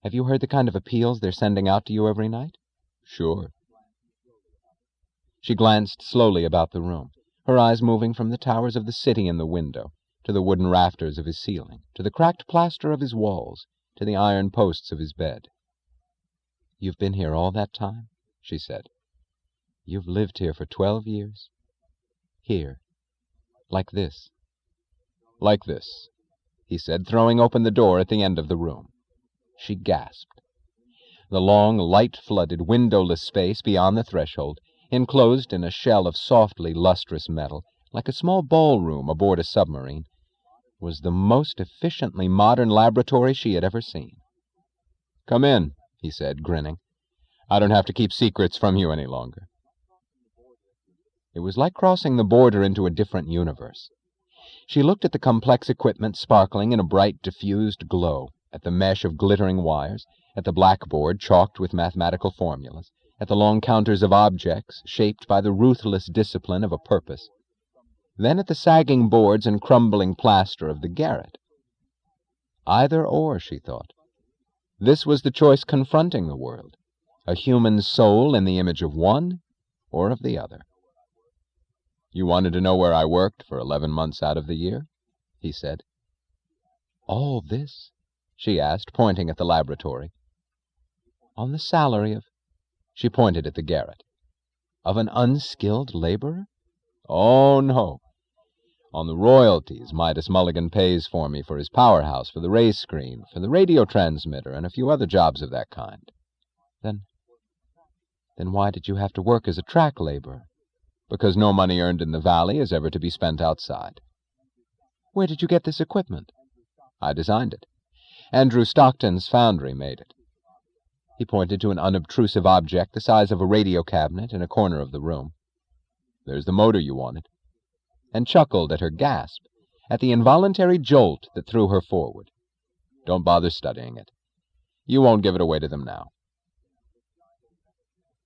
Have you heard the kind of appeals they're sending out to you every night?" "Sure." She glanced slowly about the room, her eyes moving from the towers of the city in the window, to the wooden rafters of his ceiling, to the cracked plaster of his walls, to the iron posts of his bed. "You've been here all that time?" she said. "You've lived here for 12 years? Here, like this?" "Like this," he said, throwing open the door at the end of the room. She gasped. The long, light-flooded, windowless space beyond the threshold, enclosed in a shell of softly lustrous metal, like a small ballroom aboard a submarine, was the most efficiently modern laboratory she had ever seen. "Come in," he said, grinning. "I don't have to keep secrets from you any longer." It was like crossing the border into a different universe. She looked at the complex equipment sparkling in a bright, diffused glow, at the mesh of glittering wires, at the blackboard chalked with mathematical formulas, at the long counters of objects shaped by the ruthless discipline of a purpose, then at the sagging boards and crumbling plaster of the garret. Either or, she thought. This was the choice confronting the world, a human soul in the image of one or of the other. "You wanted to know where I worked for 11 months out of the year?" he said. "All this?" she asked, pointing at the laboratory. "On the salary of—" she pointed at the garret. "Of an unskilled laborer?" "Oh, no. On the royalties Midas Mulligan pays for me for his powerhouse, for the race screen, for the radio transmitter, and a few other jobs of that kind." Then why did you have to work as a track laborer?" "Because no money earned in the valley is ever to be spent outside." "Where did you get this equipment?" "I designed it. Andrew Stockton's foundry made it." He pointed to an unobtrusive object the size of a radio cabinet in a corner of the room. "There's the motor you wanted," and chuckled at her gasp, at the involuntary jolt that threw her forward. "Don't bother studying it. You won't give it away to them now."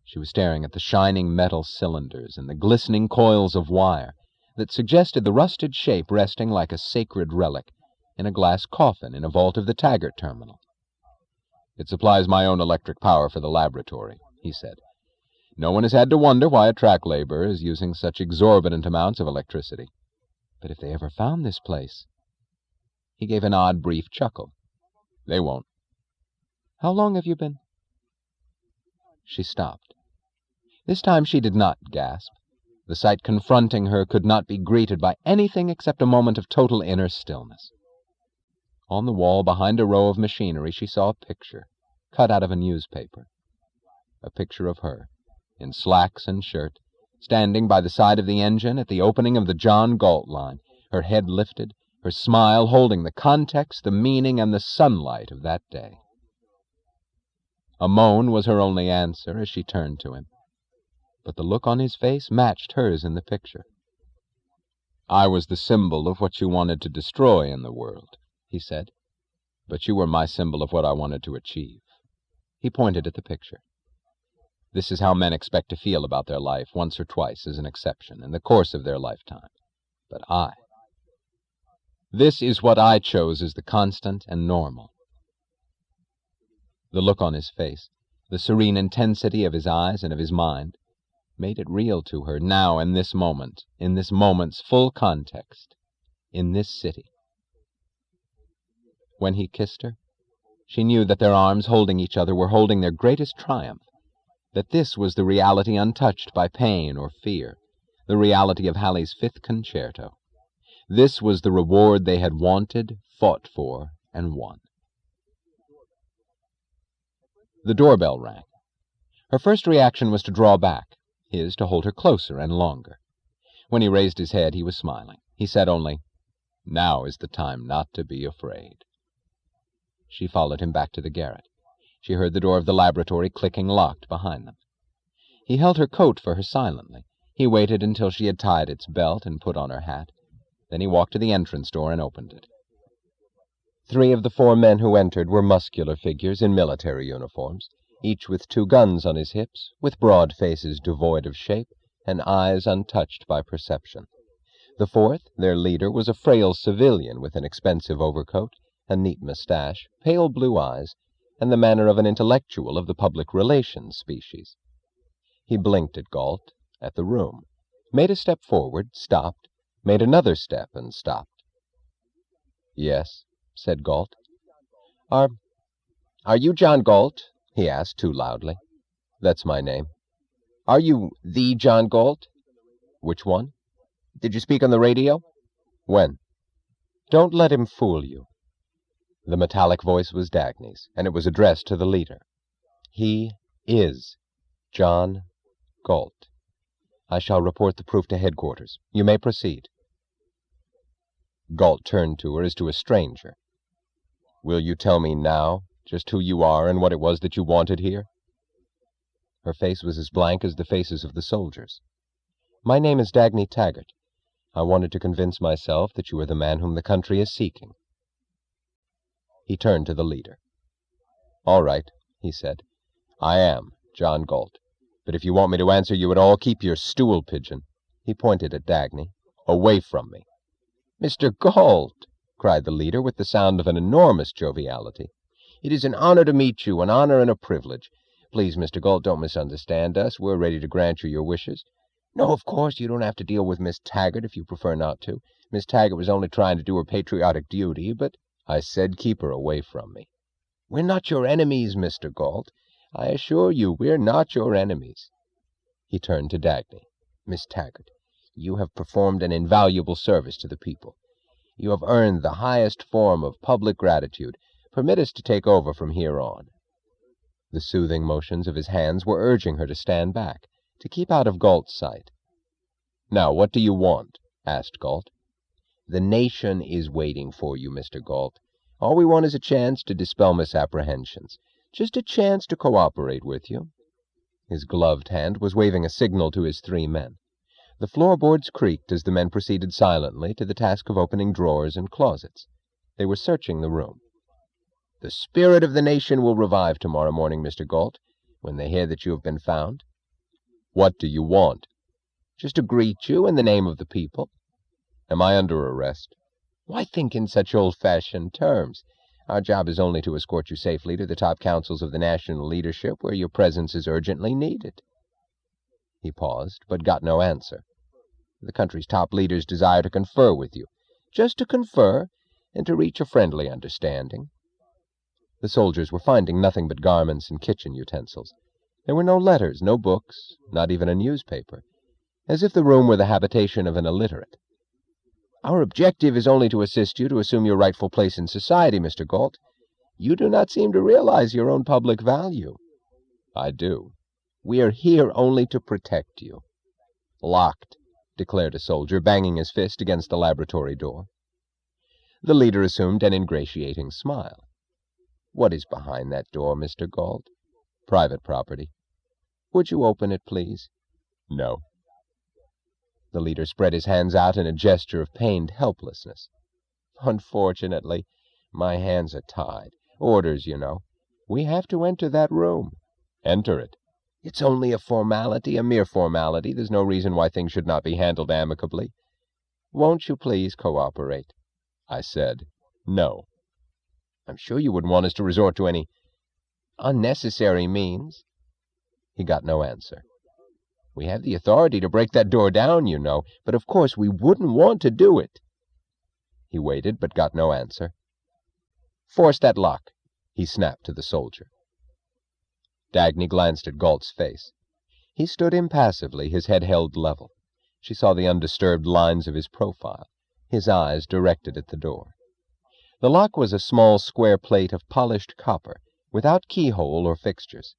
She was staring at the shining metal cylinders and the glistening coils of wire that suggested the rusted shape resting like a sacred relic in a glass coffin in a vault of the Taggart terminal. "It supplies my own electric power for the laboratory," he said. "No one has had to wonder why a track laborer is using such exorbitant amounts of electricity." "But if they ever found this place—" He gave an odd, brief chuckle. "They won't." "How long have you been—" She stopped. This time she did not gasp. The sight confronting her could not be greeted by anything except a moment of total inner stillness. On the wall behind a row of machinery she saw a picture, cut out of a newspaper. A picture of her, in slacks and shirt, standing by the side of the engine at the opening of the John Galt line, her head lifted, her smile holding the context, the meaning, and the sunlight of that day. A moan was her only answer as she turned to him, but the look on his face matched hers in the picture. "I was the symbol of what you wanted to destroy in the world," he said, "but you were my symbol of what I wanted to achieve." He pointed at the picture. "This is how men expect to feel about their life once or twice as an exception in the course of their lifetime. But this is what I chose as the constant and normal." The look on his face, the serene intensity of his eyes and of his mind, made it real to her now in this moment's full context, in this city. When he kissed her, she knew that their arms holding each other were holding their greatest triumph, that this was the reality untouched by pain or fear, the reality of Halley's Fifth Concerto. This was the reward they had wanted, fought for, and won. The doorbell rang. Her first reaction was to draw back, his to hold her closer and longer. When he raised his head, he was smiling. He said only, "Now is the time not to be afraid." She followed him back to the garret. She heard the door of the laboratory clicking locked behind them. He held her coat for her silently. He waited until she had tied its belt and put on her hat. Then he walked to the entrance door and opened it. 3 of the 4 men who entered were muscular figures in military uniforms, each with 2 guns on his hips, with broad faces devoid of shape, and eyes untouched by perception. The 4th, their leader, was a frail civilian with an expensive overcoat, a neat mustache, pale blue eyes, and the manner of an intellectual of the public relations species. He blinked at Galt, at the room, made a step forward, stopped, made another step, and stopped. "Yes," said Galt. Are you John Galt?" he asked too loudly. "That's my name." "Are you the John Galt?" "Which one?" "Did you speak on the radio?" "When?" "Don't let him fool you." The metallic voice was Dagny's, and it was addressed to the leader. "He is John Galt. I shall report the proof to headquarters. You may proceed." Galt turned to her as to a stranger. "Will you tell me now just who you are and what it was that you wanted here?" Her face was as blank as the faces of the soldiers. "My name is Dagny Taggart. I wanted to convince myself that you are the man whom the country is seeking." He turned to the leader. "All right," he said. "I am John Galt. But if you want me to answer you at all, keep your stool pigeon," he pointed at Dagny, "away from me." "Mr. Galt," cried the leader with the sound of an enormous joviality, "it is an honor to meet you, an honor and a privilege. Please, Mr. Galt, don't misunderstand us. We're ready to grant you your wishes. No, of course, you don't have to deal with Miss Taggart if you prefer not to. Miss Taggart was only trying to do her patriotic duty, but—" "I said keep her away from me." "We're not your enemies, Mr. Galt. I assure you we're not your enemies." He turned to Dagny. "Miss Taggart, you have performed an invaluable service to the people. You have earned the highest form of public gratitude. Permit us to take over from here on." The soothing motions of his hands were urging her to stand back, to keep out of Galt's sight. "Now, what do you want?" asked Galt. "The nation is waiting for you, Mr. Galt. All we want is a chance to dispel misapprehensions, just a chance to cooperate with you." His gloved hand was waving a signal to his 3 men. The floorboards creaked as the men proceeded silently to the task of opening drawers and closets. They were searching the room. "The spirit of the nation will revive tomorrow morning, Mr. Galt, when they hear that you have been found." "What do you want?" "Just to greet you in the name of the people." "Am I under arrest?" "Why think in such old-fashioned terms? Our job is only to escort you safely to the top councils of the national leadership, where your presence is urgently needed." He paused, but got no answer. "The country's top leaders desire to confer with you, just to confer, and to reach a friendly understanding." The soldiers were finding nothing but garments and kitchen utensils. There were no letters, no books, not even a newspaper, as if the room were the habitation of an illiterate. "Our objective is only to assist you to assume your rightful place in society, Mr. Galt. You do not seem to realize your own public value." "I do." "We are here only to protect you." "Locked," declared a soldier, banging his fist against the laboratory door. The leader assumed an ingratiating smile. "What is behind that door, Mr. Galt?" "Private property." "Would you open it, please?" "No." The leader spread his hands out in a gesture of pained helplessness. "Unfortunately, my hands are tied. Orders, you know. We have to enter that room." "Enter it." "It's only a formality, a mere formality. There's no reason why things should not be handled amicably. Won't you please cooperate?" I said, "No." "I'm sure you wouldn't want us to resort to any unnecessary means." He got no answer. "We have the authority to break that door down, you know, but of course we wouldn't want to do it." He waited, but got no answer. "Force that lock," he snapped to the soldier. Dagny glanced at Galt's face. He stood impassively, his head held level. She saw the undisturbed lines of his profile, his eyes directed at the door. The lock was a small square plate of polished copper, without keyhole or fixtures.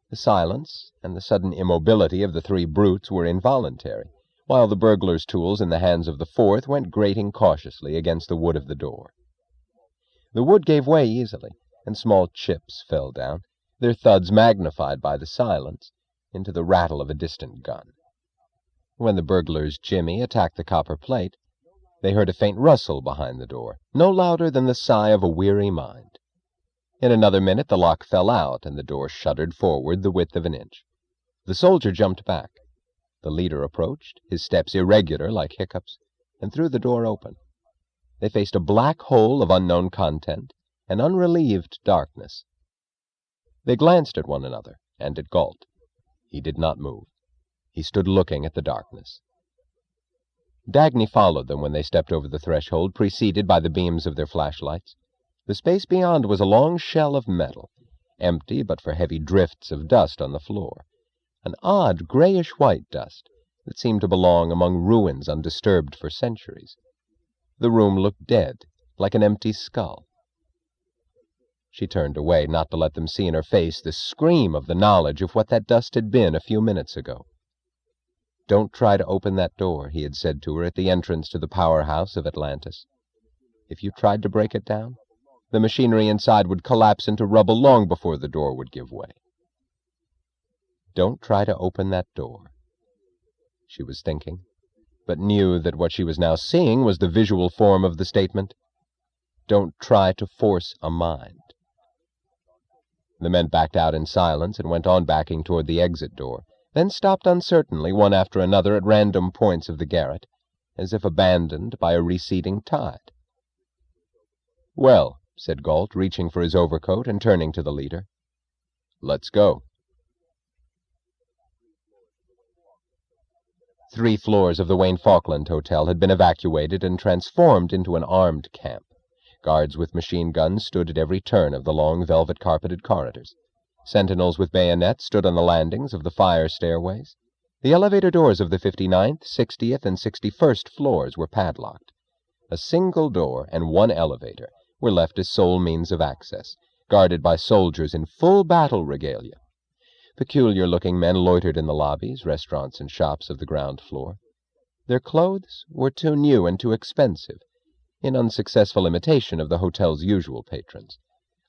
The silence and the sudden immobility of the 3 brutes were involuntary, while the burglar's tools in the hands of the 4th went grating cautiously against the wood of the door. The wood gave way easily, and small chips fell down, their thuds magnified by the silence into the rattle of a distant gun. When the burglar's jimmy attacked the copper plate, they heard a faint rustle behind the door, no louder than the sigh of a weary mind. In another minute the lock fell out, and the door shuddered forward the width of an inch. The soldier jumped back. The leader approached, his steps irregular like hiccups, and threw the door open. They faced a black hole of unknown content, an unrelieved darkness. They glanced at one another, and at Galt. He did not move. He stood looking at the darkness. Dagny followed them when they stepped over the threshold, preceded by the beams of their flashlights. The space beyond was a long shell of metal, empty but for heavy drifts of dust on the floor, an odd grayish-white dust that seemed to belong among ruins undisturbed for centuries. The room looked dead, like an empty skull. She turned away, not to let them see in her face the scream of the knowledge of what that dust had been a few minutes ago. "Don't try to open that door," he had said to her at the entrance to the powerhouse of Atlantis. "If you tried to break it down, the machinery inside would collapse into rubble long before the door would give way." "Don't try to open that door," she was thinking, but knew that what she was now seeing was the visual form of the statement. Don't try to force a mind. The men backed out in silence and went on backing toward the exit door, then stopped uncertainly one after another at random points of the garret, as if abandoned by a receding tide. "Well," said Galt, reaching for his overcoat and turning to the leader, "let's go." 3 floors of the Wayne Falkland Hotel had been evacuated and transformed into an armed camp. Guards with machine guns stood at every turn of the long velvet-carpeted corridors. Sentinels with bayonets stood on the landings of the fire stairways. The elevator doors of the 59th, 60th, and 61st floors were padlocked. A single door and one elevator were left as sole means of access, guarded by soldiers in full battle regalia. Peculiar-looking men loitered in the lobbies, restaurants, and shops of the ground floor. Their clothes were too new and too expensive, in unsuccessful imitation of the hotel's usual patrons.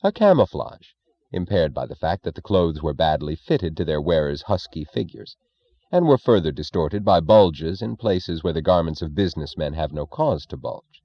A camouflage, impaired by the fact that the clothes were badly fitted to their wearers' husky figures, and were further distorted by bulges in places where the garments of businessmen have no cause to bulge.